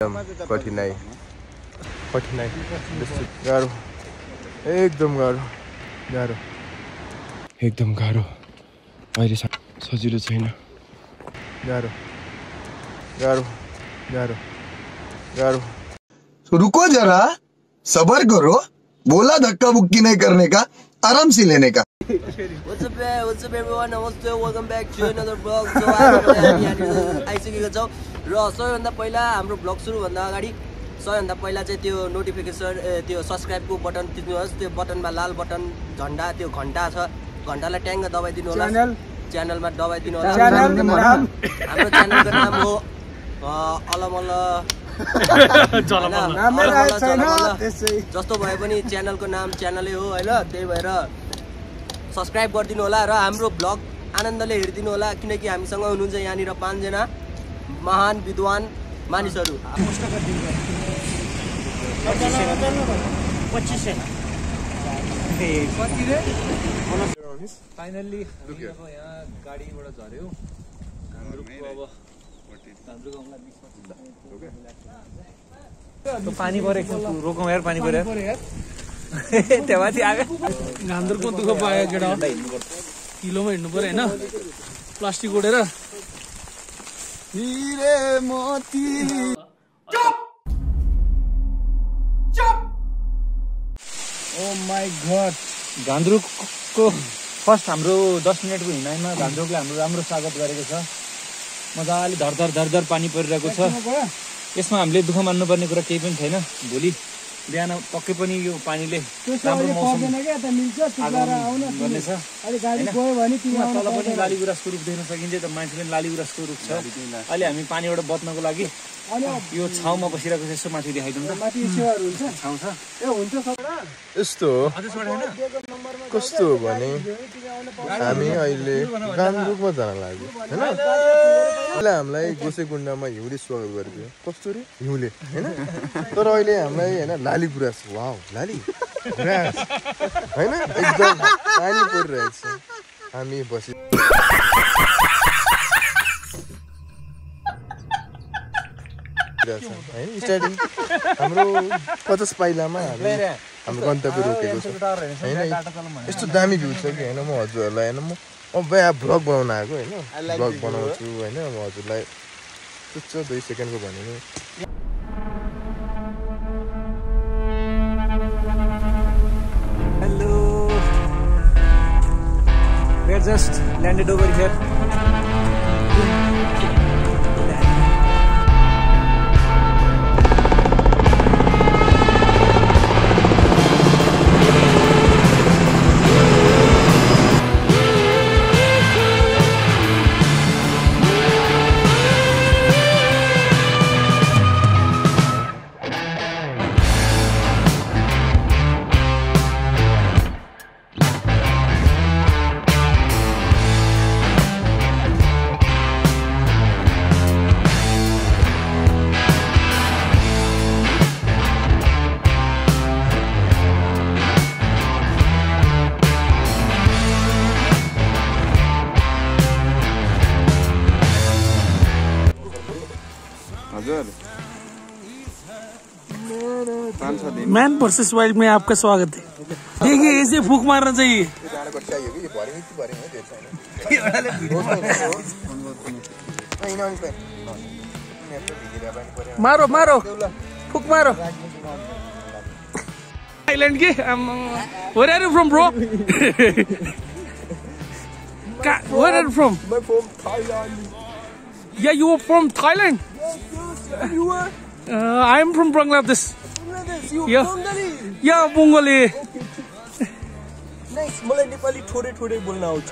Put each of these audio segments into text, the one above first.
कठिनाई गाह्रो एकदम गाह्रो अहिले सजिलो छैन गाह्रो रुको जरा सबर करो बोला धक्का बुक्की नहीं करने का आराम से लेने का What's up everyone? Namaste, welcome back to another vlog. So आइसकेको छौँ र सबैभन्दा पहिला हाम्रो भ्लग सुरु भन्दा अगाडि सबैभन्दा पहिला चाहिँ त्यो नोटिफिकेसन त्यो सब्स्क्राइबको बटन थिच्नुहोस्। त्यो बटनमा लाल बटन झन्डा त्यो घण्टा छ घण्टालाई ट्याङ्ग दबाइदिनु होला। च्यानलमा दबाइदिनु होला। हाम्रो च्यानलको नाम हो अलमल जस्तो भए पनि च्यानलको नाम च्यानलै हो हैन। त्यही भएर सब्स्क्राइब गरिदिनु होला र हाम्रो भ्लग आनन्दले हेरिदिनु होला किनकि हामीसँग हुनुहुन्छ यहाँनिर 5 जना महान विद्वान मानिसहरू। फाइनल्ली यहाँ गाडीबाट झर्यो पानी परेको रोकौँ यार पानी पऱ्यो त्यहाँ माथि आयो गान्द्रुकको दुःख पायो केटा किलोमा हिँड्नु पर्यो होइन प्लास्टिक ओढेर ओ माई गॉड गान्द्रुकको फर्स्ट हाम्रो 10 मिनटको हिँडाइमा गान्द्रुकले हाम्रो राम्रो स्वागत गरेको छ। मजाले धरधर पानी परिरहेको छ। यसमा हामीले दुःख मान्नुपर्ने कुरा केही पनि छैन। भोलि बिहान पक्कै पनि यो पानीले राम्रो मौसम गर्नेछ। तल पनि लाली गुराँसको रुख देख्न सकिन्छ त मान्छे पनि लाली गुराँसको रुख छ। अहिले हामी पानीबाट बच्नको लागि यो छाउमा बसिरहेको यसो माथि देखाइदिउँ त छाउ छ यस्तो कस्तो हो भने हामी अहिले गान्द्रुकमा जान लाग्यो हैन। पहिला हामीलाई गोसेकुण्डमा हिउँले स्वागत गरेको कस्तो रे हिउँले हैन। तर अहिले हामीलाई हैन लाली गुराँस वाउ लाली गुराँस हैन एकदम पानी परिरहेछ। हामी बसी स्टार्टिङ हाम्रो 50 पाइलामा हाम्रो गन्तव्य रोकेको छ हैन। यस्तो दामी भ्यू छ कि हैन। म हजुरहरूलाई हैन म भ्लग बनाउन आएको हैन। भ्लग बनाउँछु हैन। म हजुरलाई तुच्छ 2 सेकेन्डको भनेको hello we are just landed over here. Man versus wild में आपका स्वागत है। देखिए ऐसे फूक मारना चाहिए। मारो मारो फूक मारो। थाईलैंड के where are you from bro? Where are you from? I'm from Thailand. Yeah, you are from Thailand? Yes, you are? I am from Bangladesh. You Yeah. Bengali? Yeah, Bengali. Nice. मलाई नेपाली थोड़े थोड़े बोलना आउँछ।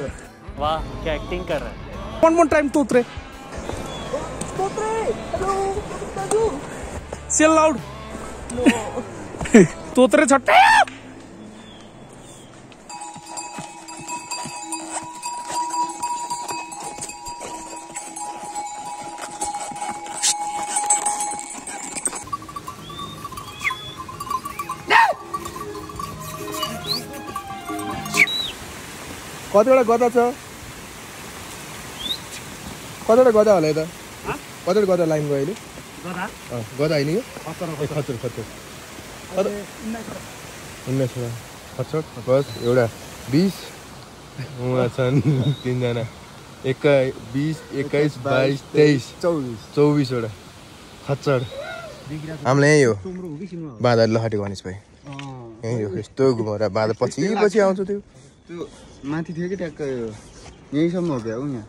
वाह क्या acting कर रहा है। One more time, Totre. Totre, hello, दादू। Say loud. No. Totre छट्टे। कतिवटा गदा छ कतिवटा गदा होला त कतिवटा गदा लाइन गयो अहिले गदा होइन यो खचर 19 खचर बस एउटा 20 उहाँ छन् 3 जना 21 22 23 24 वटा खच्चड हामीलाई यही हो बाँदर लहटे गणेश भाइ यही हो यस्तो घुमाएर बाँदर पछि आउँछ त्यो माथि थियो कि ट्याक्क यहीसम्म हो क्या यहाँ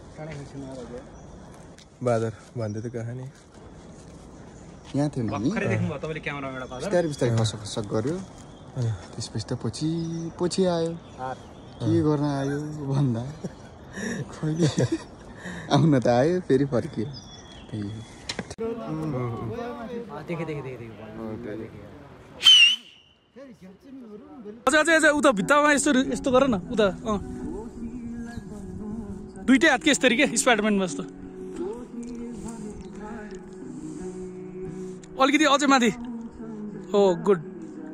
बाँदर भन्दै त कहानी यहाँ थियो नि बिस्तारै बिस्तारै खसक गऱ्यो त्यसपछि त पछि आयो के गर्न आयो भन्दा खोइ आउन त आयो फेरि फर्कियो अझै उता भित्तामा यस्तो गर न उता दुइटै हात के यसरी के स्पाइडरम्यानमा जस्तो अलिकति अझै माथि हो गुड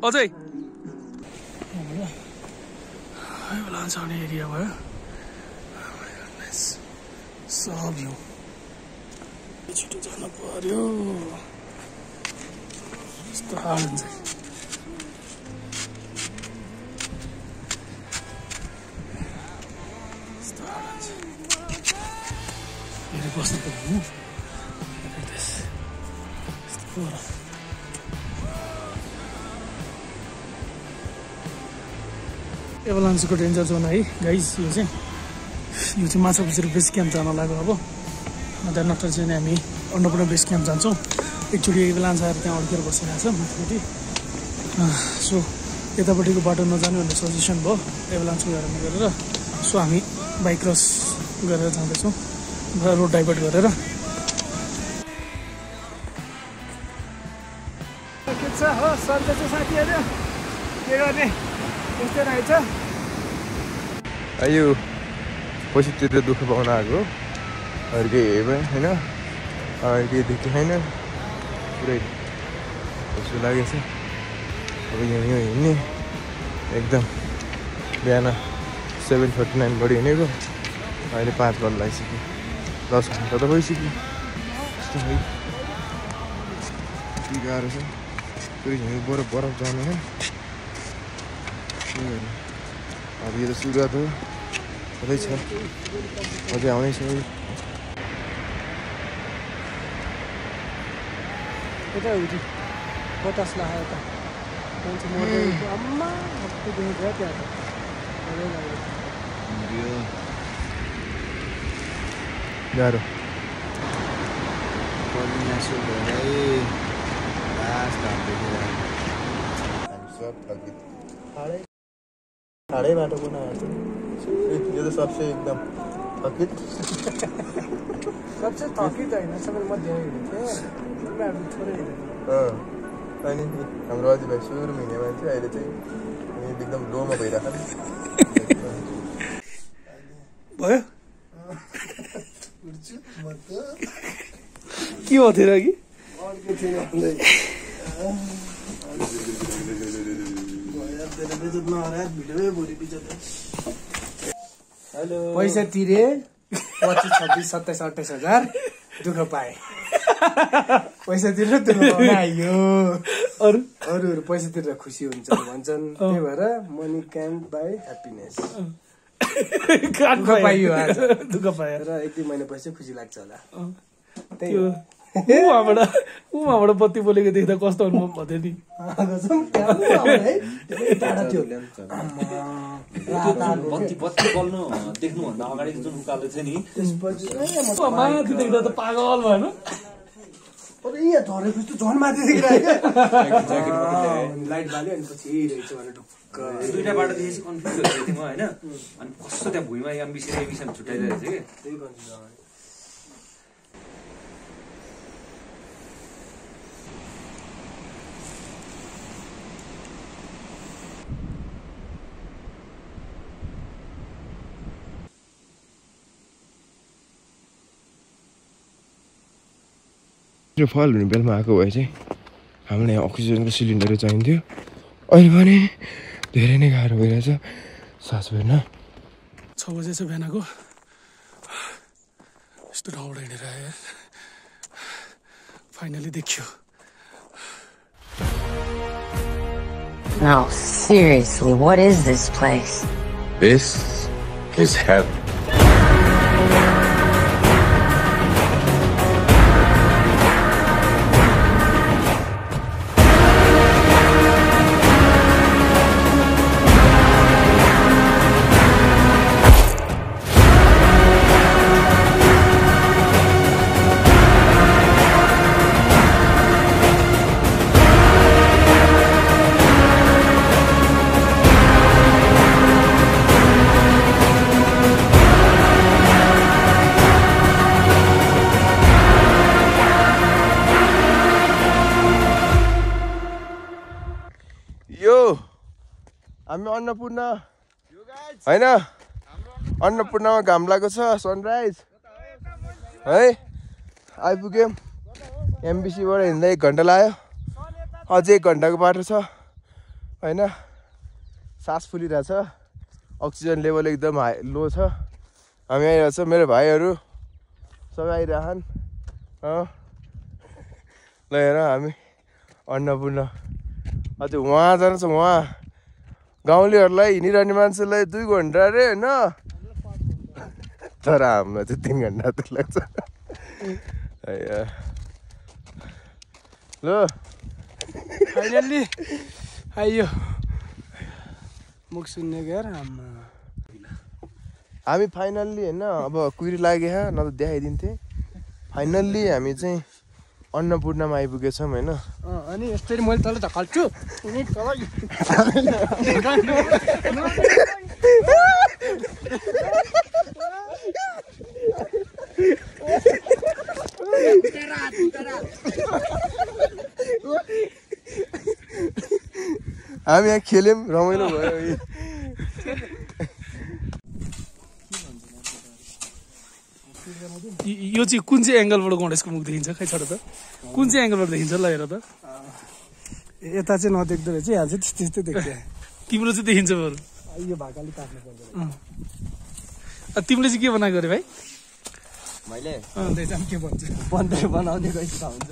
अझै आउने एरिया भयो सब यो छिटो जानु पर्यो यस्तो हाल हुन्छ बस्नु पर्यो एभलान्सको डेन्जर जोन है गाइस यो चाहिँ माछा पुछेर बेस क्याम्प जान लाग्यो अब त्यहाँबाट चाहिँ हामी अन्नपूर्ण बेस क्याम्प जान्छौँ एकचोटि एभलान्स आएर त्यहाँ अड्केर बसिरहेको छ माथिपट्टि सो यतापट्टिको बाटो नजाने भन्ने सजेसन भयो एभलान्सको कारणले गरेर सो हामी बाइक क्रस गरेर जाँदैछौँ रोड डाइभर्ट गरेर के छ हो सन्चै छ साथीहरू के गर्ने यस्तै रहेछ यो पछितिर दुःख पाउन आएको अरू केही भयो होइन अरू केही दुःख छैन पुरै खुसी लागेछ अब यो हिँड्ने एकदम बिहान 7:39 हिँडेको अहिले 5 बज लागिसक्यो 10 घन्टा त भइसक्यो यस्तो है के गाह्रो छ पुरै हिँड्नु बरफ जानु है अब यो त सुरुवात हो अझै छ अझै आउँदैछ यता हुन्छ बतास लाग्यो त मान्छे मर्दै अम्मा हप्पु देखेको त्यहाँ त गाह्रो ठाडै बाटो बनाएको यो त सबसे एकदम थकित सबसे थकित होइन सबै मध्य थोरै अनि हाम्रो अझै भाइ सुरुमा हिँड्ने मान्छे अहिले चाहिँ एकदम लोमा भइरहेको भयो के भयो थियो कि पैसा तिरे 25, 26, 27, 28 हजार दुःख पाए पैसा तिरेर दुःख पाउन आइयो अरू पैसा तिरेर खुसी हुन्छ भन्छन् त्यही भएर मनी क्यान बाई ह्याप्पिनेस दुःख पाइयो आज दुःख पायो र 1-2 महिनापछि खुसी लाग्छ होला त्यही उहाँबाट बत्ती बोलेको देख्दा कस्तो अनुभव भयो नि बत्ती बल्नु देख्नुभन्दा अगाडि जुन उकालो थियो नि माथि देख्दा त पागल भएन यहाँ झरेपछि त झन् माथि देखिरहेको लाइट बाल्यो अनि पछि रहेछ भने ढुक्क दुईटा बाटो देखेपछि कन्फ्युज भएको थिएँ म होइन अनि कस्तो त्यहाँ भुइँमा एमबिसी र एबिसी छुट्याइरहेको छ कि त्यही कन्फ्युज फल हुने बेलमा आएको भए चाहिँ हामीलाई अक्सिजनको सिलिन्डर चाहिन्थ्यो अहिले पनि धेरै नै गाह्रो भइरहेछ सास फेर्न 6 बजे छ बिहानको यस्तो ठाउँबाट हिँडेर आयो फाइनली देखियो No, seriously, what is this place? This is hell. हामी अन्नपूर्ण होइन अन्नपूर्णमा घाम लागेको छ सनराइज है आइपुग्यौँ एमबिसीबाट हिँड्दा 1 घन्टा लाग्यो अझै 1 घन्टाको बाटो छ होइन सास फुलिरहेछ अक्सिजन लेभल एकदम हाई लो छ हामी आइरहेछ मेरो भाइहरू सबै आइरहन् ल हेर हामी अन्नपूर्ण अझै वहाँ जानु छ वहाँ गाउँलेहरूलाई हिँडिरहने मान्छेलाई 2 घन्टा अरे होइन तर हामीलाई चाहिँ 3 घन्टा जस्तो लाग्छ ल फाइनल्ली आइयो मुख सुन्ने गएर हामी फाइनल्ली होइन अब कुहिरो लाग्यो न त देखाइदिन्थेँ फाइनल्ली हामी चाहिँ अन्नपूर्णमा आइपुगेछौँ होइन अनि यस्तरी मैले तल झकाल्छु हामी यहाँ खेल्यौँ रमाइलो भयो यो चाहिँ कुन चाहिँ एङ्गलबाट गणेशको मुख देखिन्छ खै छोड त कुन चाहिँ एङ्गलबाट देखिन्छ ल हेर त यता चाहिँ नदेख्दो रहेछ यहाँ चाहिँ त्यस्तै देख्छ तिम्रो चाहिँ देखिन्छ बरु यो भाग अलिक काट्नु पर्छ तिमीले चाहिँ के बनाएको अरे भाइ मैले के भन्छ बन्दर बनाउने गइसका हुन्छ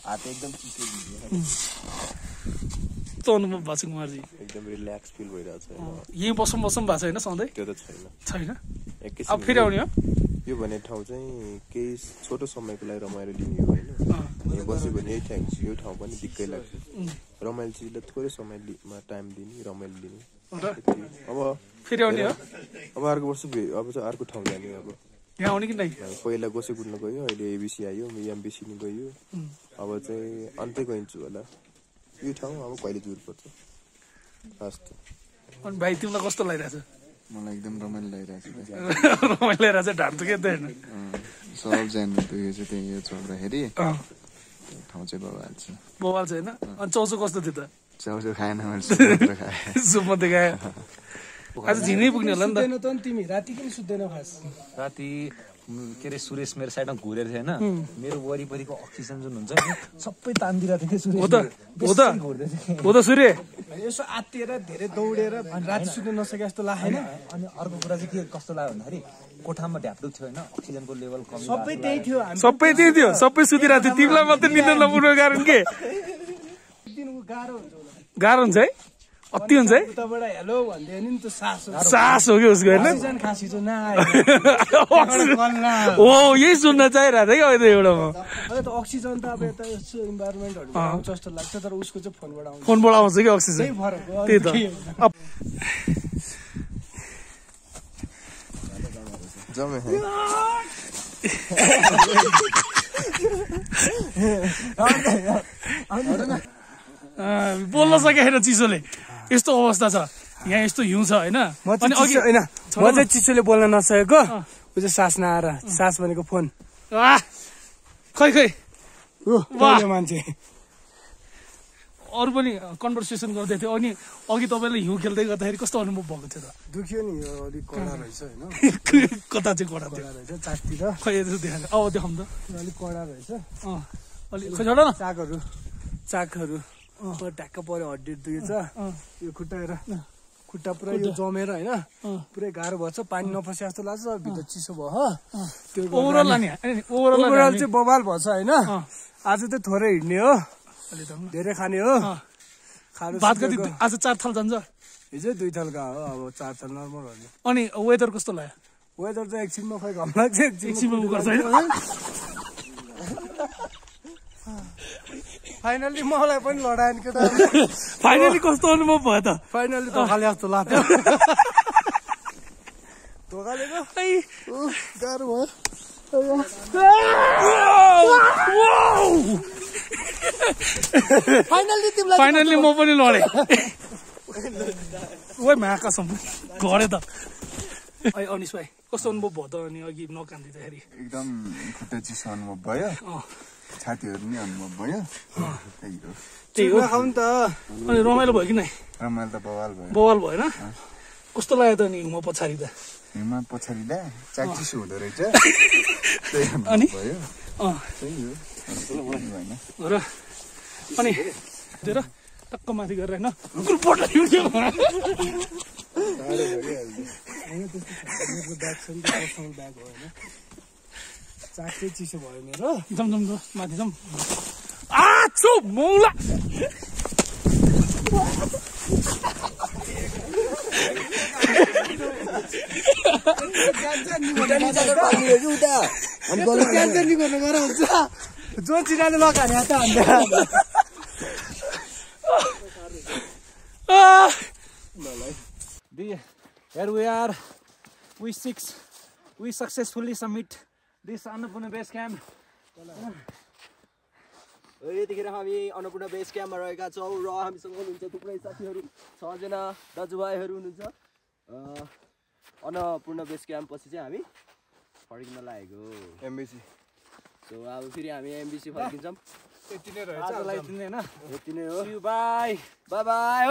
हात एकदम अनुभव भएको छ कुमारजी एकदम रिल्याक्स फिल भइरहेछ यहीँ बसौँ भएको छ होइन सधैँ त्यो त छैन छैन अब फेरि आउने हो यो भन्ने ठाउँ चाहिँ केही छोटो समयको लागि रमाइलो लिने हो होइन यहाँ बस्यो भने यो ठाउँ पनि दिक्कै लाग्छ रमाइलो चिजलाई थोरै समयमा टाइम दिने रमाइलो लिने अब फेरि आउने हो अब अर्को वर्ष अब चाहिँ अर्को ठाउँ जाने अब यहाँ आउने कि नै पहिला गोसेगुड्न गयो अहिले एबिसी आयो एमबिसी नि गयो अब चाहिँ अन्तै गइन्छु होला यो ठाउँ अब कहिले जुर पर्छ हस् अनि भाइ तिमीलाई कस्तो लागिरहेछ मलाई एकदम रमाइलो लागिरहेछ रमाइलो लागिरहेछ ढाड्छु के त होइन सबजना यो चाहिँ त्यही यो छोड्दाखेरि ठाउँ चाहिँ बवाल छ बवाल छ होइन अनि चौचो कस्तो थियो त चाउचाउ खाएन मैले खाएँ सुप मात्रै खायो आज झिनै पुग्ने होला नि त तिमी राति किन सुत्दैनौ खास राति के अरे सुरेश मेरो साइडमा घुरेर थियो होइन मेरो वरिपरिको अक्सिजन जुन हुन्छ नि सबै तान्दिरहेको थियो सुरेश हो त सूर्य यसो आत्तिएर धेरै दौडेर राति सुत्नु नसके जस्तो लाग्यो होइन अनि अर्को कुरा चाहिँ के कस्तो लाग्यो भन्दाखेरि कोठामा ढ्याप्डुक थियो होइन अक्सिजनको लेभल कमी सबै त्यही थियो सबै त्यही थियो सबै सुतिरहेको थियो तिमीलाई मात्रै निद्रा नपुग्नुको कारण के गाह्रो हुन्छ है अति हुन्छ है उताबाट हेलो भन्दै नि त सास हो कि उसको होइन खासी चाहिँ हो यही सुन्न चाहिरहेको थियो कि अहिले एउटामा त अक्सिजन त अब यता यस्तो इन्भाइरोमेन्टहरू आउँछ जस्तो लाग्छ तर उसको चाहिँ फोनबाट आउँछ कि अक्सिजन त्यही त जमे बोल्न सकेन चिसोले यस्तो अवस्था छ यहाँ यस्तो हिउँ छ होइन म चाहिँ चिसोले बोल्न नसकेको ऊ चाहिँ सास नआएर सास भनेको फोन खै मान्छे अरू पनि कन्भर्सेसन गर्दै थियो अनि अघि तपाईँले हिउँ खेल्दै गर्दाखेरि कस्तो अनुभव भएको थियो त दुख्यो नि यो अलिक कडा रहेछ होइन कता चाहिँ कडा थियो रहेछ चास्तिर खै यसो देखाएको अब देखाउँ त अलिक कडा रहेछ अलिक खै छोड न चाकहरू ढ्याक्क पऱ्यो हड्डी दुखेछ यो खुट्टा हेर खुट्टा पुरै यो जमेर होइन पुरै गाह्रो भएछ पानी नफसे जस्तो लाग्छ भित्र चिसो भयो त्यो ओभरअल ओभरअल चाहिँ बवाल भएछ होइन आज चाहिँ थोरै हिँड्ने हो धेरै खाने हो भात कति आज 4 थाल जान्छ हिजो 2 थालका हो अब 4 थाल नर्मल हो नि अनि वेदर कस्तो लाग्यो वेदर चाहिँ एकछिनमा खै घम लाग्छ एकछिनमा गर्छ हैन फाइनली मलाई पनि लडाएन केटा फाइनली कस्तो अनुभव भयो त फाइनली धोकाले जस्तो लाग्यो धोकालेको गाह्रो भयो फाइनली म पनि लडे ओइ महाकसम घरे त ai अनिस भाइ कस्तो अनुभव भयो त अनि अघि नकान्दिँदाखेरि एकदम खुट्टा चिसो अनुभव भयो छातीहरू पनि अनुभव भयो त्यही हो खाउँ त अनि रमाइलो भयो कि नै रमाइलो त बवाल भयो बवाल भएन कस्तो लाग्यो त नि म पछाडि त हिँडमा पछाडिँदा चाक चिसो हुँदो रहेछ अनि भयो त्यही हो र अनि तेरो टक्क माथि गरेर होइन ग्रुपबाट चाक चाहिँ चिसो भयो मेरो जम माथि जम आछु मौला जो चिनाले लगाने त Here we are. We successfully submit this Annapurna base camp. यतिखेर हामी अन्नपूर्ण बेस क्याम्पमा रहेका छौँ र हामीसँग हुनुहुन्छ थुप्रै साथीहरू 6 जना दाजुभाइहरू हुनुहुन्छ अन्नपूर्ण बेस क्याम्प पछि चाहिँ हामी फर्किन लागेको एमबीसी सो अब फेरि हामी एमबीसी फर्किन्छौँ यति नै रहेछ आजलाई यति नै हैन यति नै हो बाई बाई बाई